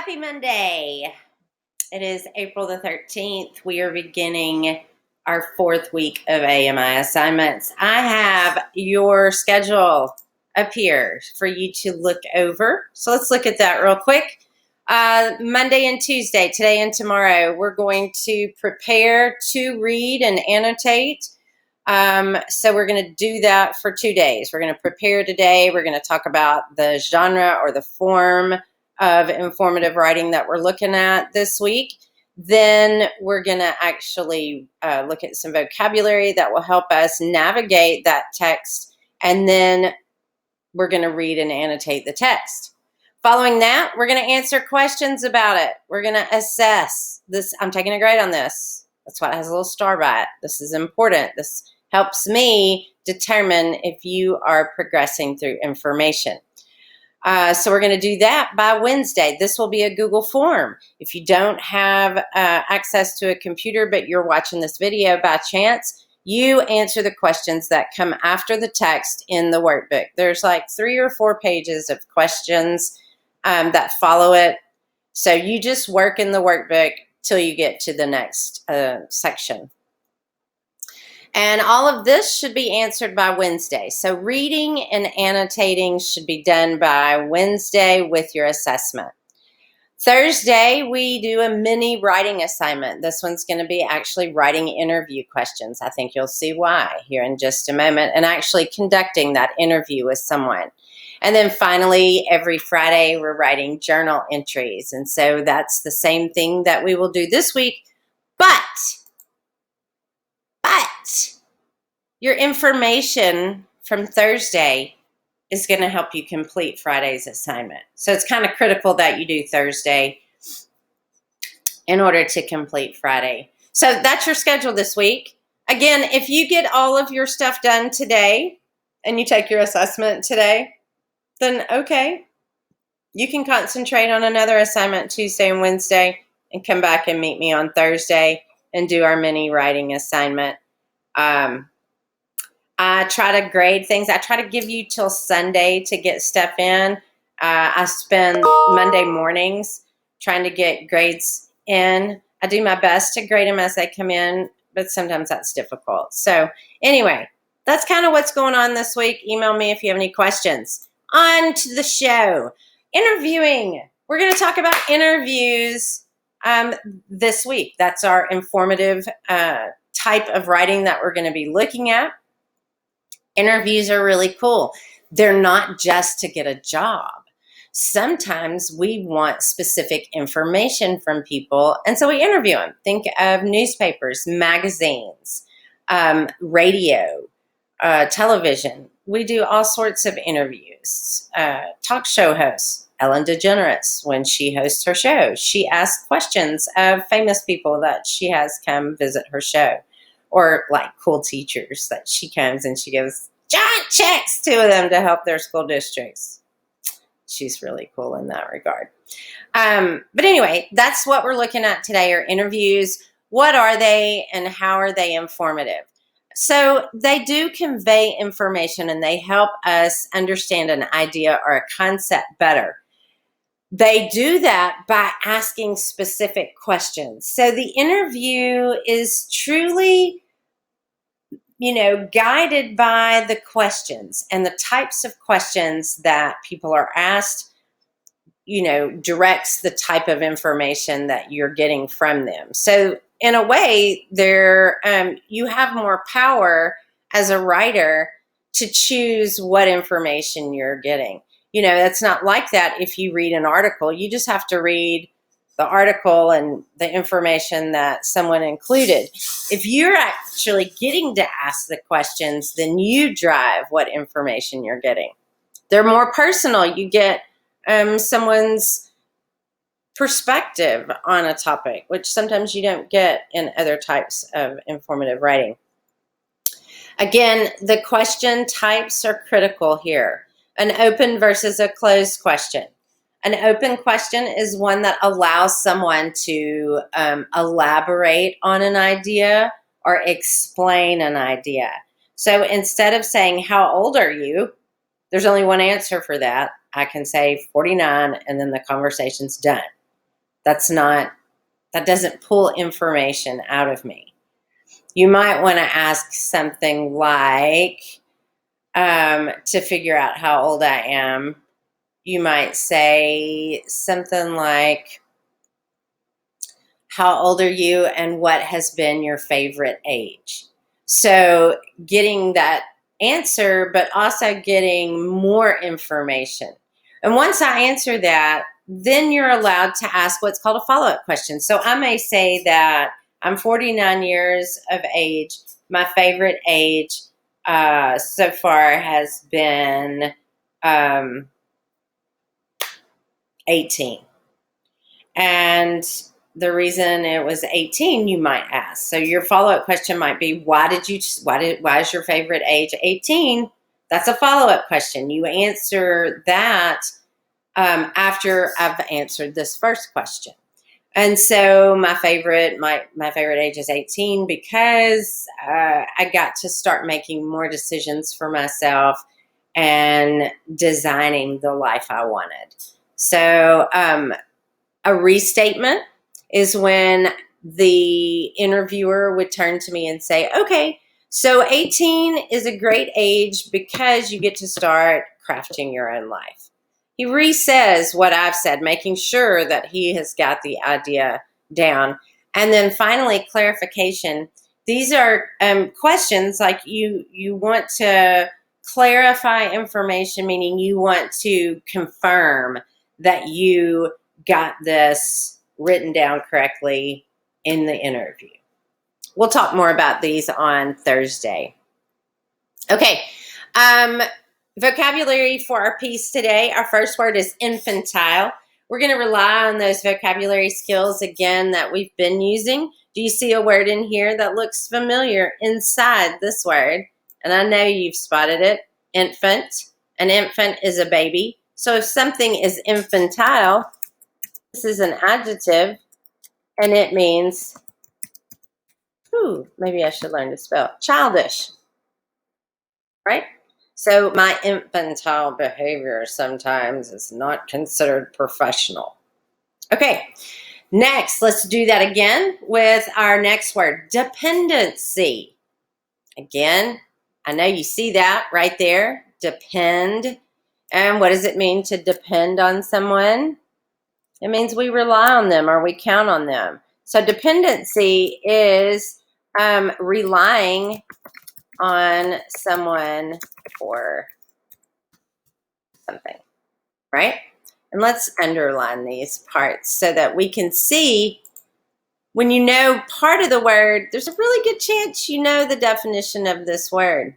Happy Monday. It is April the 13th. We are beginning our fourth week of AMI assignments. I have your schedule up here for you to look over. So let's look at that real quick. Monday and Tuesday, today and tomorrow, we're going to prepare to read and annotate. So we're going to do that for 2 days. We're going to prepare today. We're going to talk about the genre or the form of informative writing that we're looking at this week. Then we're going to actually look at some vocabulary that will help us navigate that text. And then we're going to read and annotate the text. Following that, we're going to answer questions about it. We're going to assess this. I'm taking a grade on this. That's why it has a little star by it. This is important. This helps me determine if you are progressing through information. So we're going to do that by Wednesday. This will be a Google form. If you don't have access to a computer, but you're watching this video by chance, you answer the questions that come after the text in the workbook. There's like 3 or 4 pages of questions that follow it. So you just work in the workbook till you get to the next section. And all of this should be answered by Wednesday. So reading and annotating should be done by Wednesday with your assessment. Thursday, we do a mini writing assignment. This one's going to be actually writing interview questions. I think you'll see why here in just a moment, and actually conducting that interview with someone. And then finally, every Friday, we're writing journal entries. And so that's the same thing that we will do this week, but your information from Thursday is going to help you complete Friday's assignment. So it's kind of critical that you do Thursday in order to complete Friday. So that's your schedule this week. Again, if you get all of your stuff done today and you take your assessment today, then okay, you can concentrate on another assignment Tuesday and Wednesday and come back and meet me on Thursday and do our mini writing assignment. I try to grade things. I try to give you till Sunday to get stuff in. I spend Monday mornings trying to get grades in. I do my best to grade them as they come in, but sometimes that's difficult. So anyway, that's kind of what's going on this week. Email me if you have any questions. On to the show. Interviewing. We're going to talk about interviews this week. That's our informative type of writing that we're going to be looking at. Interviews are really cool. They're not just to get a job. Sometimes we want specific information from people, and so we interview them. Think of newspapers, magazines, radio, television. We do all sorts of interviews. Talk show hosts, Ellen DeGeneres, when she hosts her show, she asks questions of famous people that she has come visit her show. Or like cool teachers that she comes and she gives giant checks to them to help their school districts. She's really cool in that regard. But anyway, that's what we're looking at today are interviews. What are they and how are they informative? So they do convey information and they help us understand an idea or a concept better. They do that by asking specific questions. So the interview is truly, guided by the questions and the types of questions that people are asked, directs the type of information that you're getting from them. So in a way, you have more power as a writer to choose what information you're getting. It's not like that if you read an article. You just have to read the article and the information that someone included. If you're actually getting to ask the questions, then you drive what information you're getting. They're more personal. You get someone's perspective on a topic, which sometimes you don't get in other types of informative writing. Again, the question types are critical here. An open versus a closed question. An open question is one that allows someone to elaborate on an idea or explain an idea. So instead of saying, how old are you? There's only one answer for that. I can say 49 and then the conversation's done. That doesn't pull information out of me. You might want to ask something like, to figure out how old I am, you might say something like, how old are you and what has been your favorite age? So getting that answer, but also getting more information. And once I answer that, then you're allowed to ask what's called a follow-up question. So I may say that I'm 49 years of age. My favorite age so far has been 18. And the reason it was 18, you might ask. So your follow-up question might be, why is your favorite age 18? That's a follow-up question. You answer that after I've answered this first question. And so my favorite age is 18 because I got to start making more decisions for myself and designing the life I wanted. So a restatement is when the interviewer would turn to me and say, okay, so 18 is a great age because you get to start crafting your own life. He re-says what I've said, making sure that he has got the idea down. And then finally, clarification. These are questions like you want to clarify information, meaning you want to confirm that you got this written down correctly in the interview. We'll talk more about these on Thursday. Okay. Vocabulary for our piece today. Our first word is infantile. We're going to rely on those vocabulary skills again that we've been using. Do you see a word in here that looks familiar inside this word? And I know you've spotted it. Infant. An infant is a baby. So if something is infantile, this is an adjective, and it means, maybe I should learn to spell, childish, right? So my infantile behavior sometimes is not considered professional. Okay, next, let's do that again with our next word, dependency. Again, I know you see that right there, depend. And what does it mean to depend on someone? It means we rely on them or we count on them. So dependency is relying on someone for something, right? And let's underline these parts so that we can see when you know part of the word, there's a really good chance you know the definition of this word.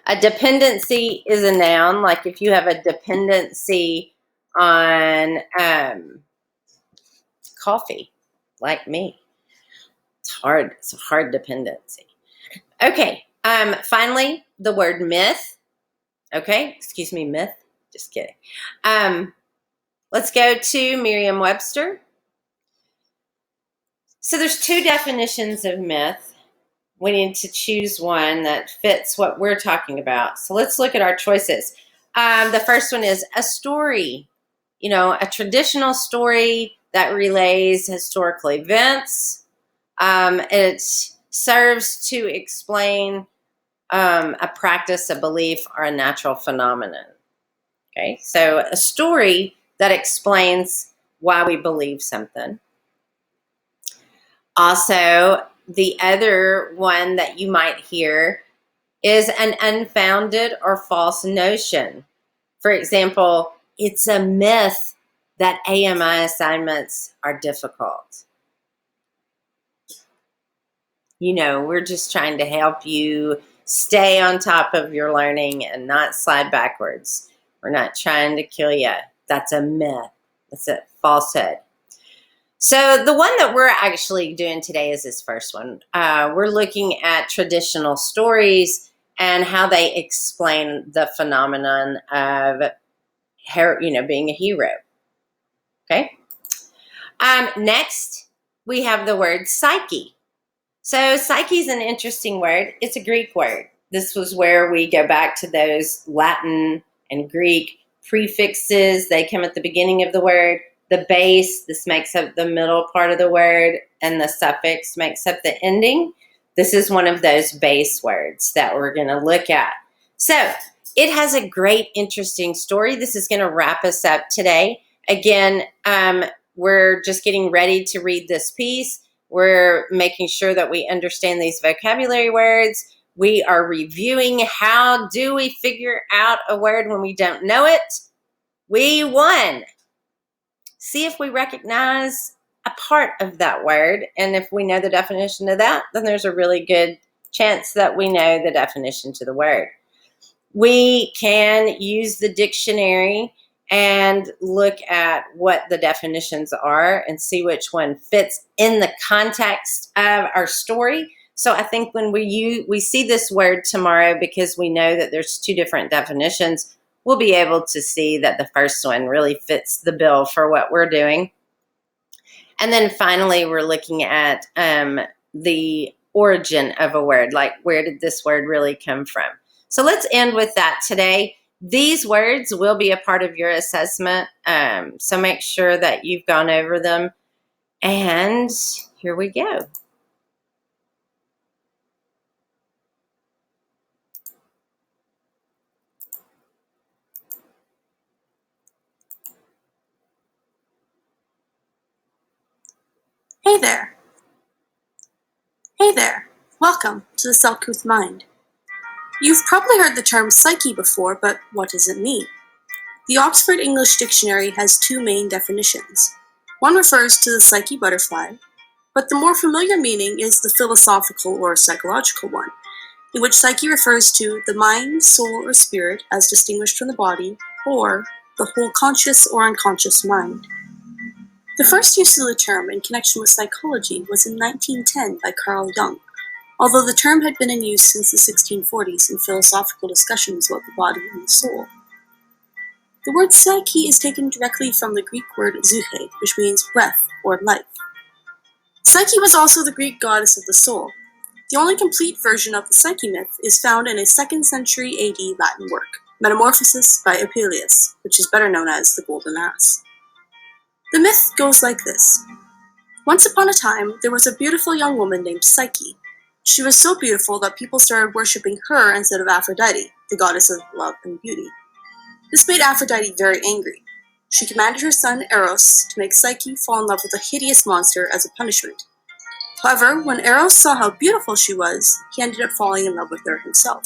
A dependency is a noun, like if you have a dependency on coffee, like me. It's hard. It's a hard dependency. Okay. Finally, the word myth. Okay. Excuse me, myth. Just kidding. Let's go to Merriam-Webster. So there's two definitions of myth. We need to choose one that fits what we're talking about. So let's look at our choices. The first one is a story. You know, a traditional story that relays historical events. It serves to explain a practice, a belief, or a natural phenomenon. Okay, so a story that explains why we believe something. Also, the other one that you might hear is an unfounded or false notion. For example, it's a myth that AMI assignments are difficult. You know, we're just trying to help you stay on top of your learning and not slide backwards. We're not trying to kill you. That's a myth. That's a falsehood. So the one that we're actually doing today is this first one. We're looking at traditional stories and how they explain the phenomenon of, being a hero. Okay. Next, we have the word psyche. So psyche is an interesting word. It's a Greek word. This was where we go back to those Latin and Greek prefixes. They come at the beginning of the word. the base, this makes up the middle part of the word, and the suffix makes up the ending. This is one of those base words that we're going to look at. So it has a great, interesting story. This is going to wrap us up today. Again, we're just getting ready to read this piece. We're making sure that we understand these vocabulary words. We are reviewing how do we figure out a word when we don't know it. We won. See if we recognize a part of that word. And if we know the definition of that, then there's a really good chance that we know the definition to the word. We can use the dictionary and look at what the definitions are and see which one fits in the context of our story. So I think when we see this word tomorrow, because we know that there's two different definitions, we'll be able to see that the first one really fits the bill for what we're doing. And then finally, we're looking at the origin of a word, like where did this word really come from? So let's end with that today. These words will be a part of your assessment, so make sure that you've gone over them. And here we go. Hey there. Hey there. Welcome to the Self-Couth Mind. You've probably heard the term psyche before, but what does it mean? The Oxford English Dictionary has two main definitions. One refers to the psyche butterfly, but the more familiar meaning is the philosophical or psychological one, in which psyche refers to the mind, soul, or spirit as distinguished from the body, or the whole conscious or unconscious mind. The first use of the term in connection with psychology was in 1910 by Carl Jung, although the term had been in use since the 1640s in philosophical discussions about the body and the soul. The word psyche is taken directly from the Greek word psyche, which means breath or life. Psyche was also the Greek goddess of the soul. The only complete version of the Psyche myth is found in a 2nd century AD Latin work, Metamorphosis by Apuleius, which is better known as the Golden Ass. The myth goes like this. Once upon a time, there was a beautiful young woman named Psyche. She was so beautiful that people started worshipping her instead of Aphrodite, the goddess of love and beauty. This made Aphrodite very angry. She commanded her son Eros to make Psyche fall in love with a hideous monster as a punishment. However, when Eros saw how beautiful she was, he ended up falling in love with her himself.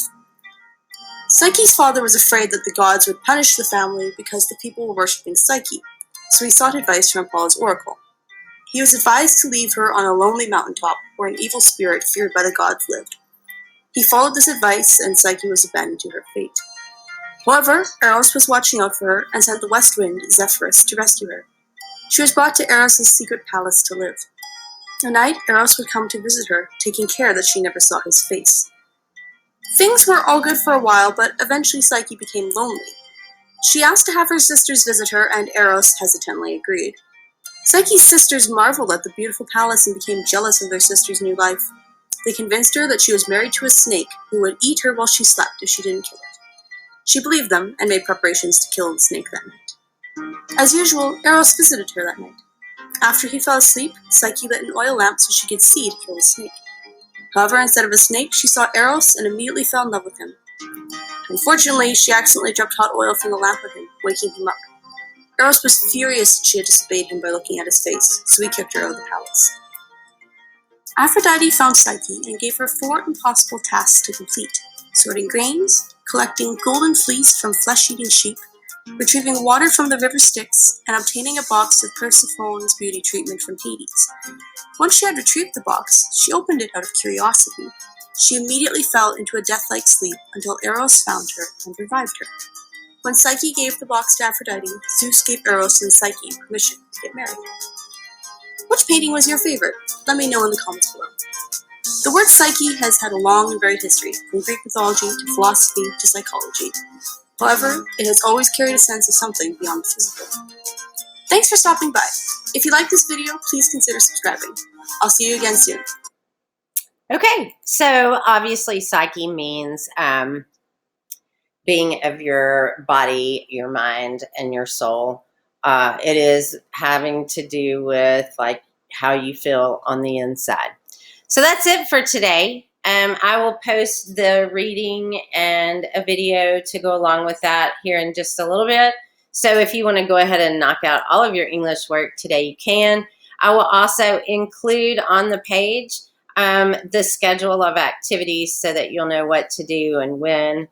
Psyche's father was afraid that the gods would punish the family because the people were worshipping Psyche, so he sought advice from Apollo's oracle. He was advised to leave her on a lonely mountaintop where an evil spirit feared by the gods lived. He followed this advice, and Psyche was abandoned to her fate. However, Eros was watching out for her and sent the west wind, Zephyrus, to rescue her. She was brought to Eros' secret palace to live. At night, Eros would come to visit her, taking care that she never saw his face. Things were all good for a while, but eventually Psyche became lonely. She asked to have her sisters visit her, and Eros hesitantly agreed. Psyche's sisters marveled at the beautiful palace and became jealous of their sister's new life. They convinced her that she was married to a snake who would eat her while she slept if she didn't kill it. She believed them and made preparations to kill the snake that night. As usual, Eros visited her that night. After he fell asleep, Psyche lit an oil lamp so she could see to kill the snake. However, instead of a snake, she saw Eros and immediately fell in love with him. Unfortunately, she accidentally dropped hot oil from the lamp at him, waking him up. Eros was furious that she had disobeyed him by looking at his face, so he kicked her out of the palace. Aphrodite found Psyche and gave her 4 impossible tasks to complete: sorting grains, collecting golden fleece from flesh-eating sheep, retrieving water from the river Styx, and obtaining a box of Persephone's beauty treatment from Hades. Once she had retrieved the box, she opened it out of curiosity. She immediately fell into a death-like sleep until Eros found her and revived her. When Psyche gave the box to Aphrodite, Zeus gave Eros and Psyche permission to get married. Which painting was your favorite? Let me know in the comments below. The word psyche has had a long and varied history, from Greek mythology to philosophy to psychology. However, it has always carried a sense of something beyond the physical. Thanks for stopping by. If you like this video, please consider subscribing. I'll see you again soon. Okay, so obviously psyche means being of your body, your mind, and your soul. It is having to do with like how you feel on the inside. So that's it for today. I will post the reading and a video to go along with that here in just a little bit. So if you want to go ahead and knock out all of your English work today, you can. I will also include on the page the schedule of activities so that you'll know what to do and when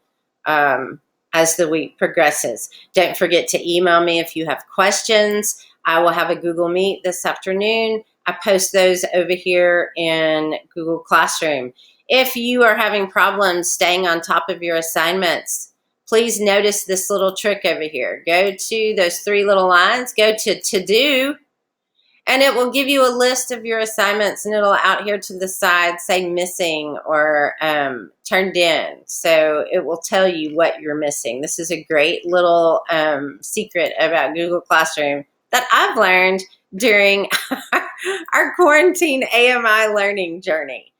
as the week progresses. Don't forget to email me if you have questions. I will have a Google Meet this afternoon. I post those over here in Google Classroom. If you are having problems staying on top of your assignments, please notice this little trick over here. Go to those three little lines, go to do, and it will give you a list of your assignments, and it'll out here to the side say missing or turned in. So it will tell you what you're missing. This is a great little secret about Google Classroom that I've learned during our quarantine AMI learning journey.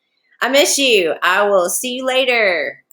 I miss you. I will see you later.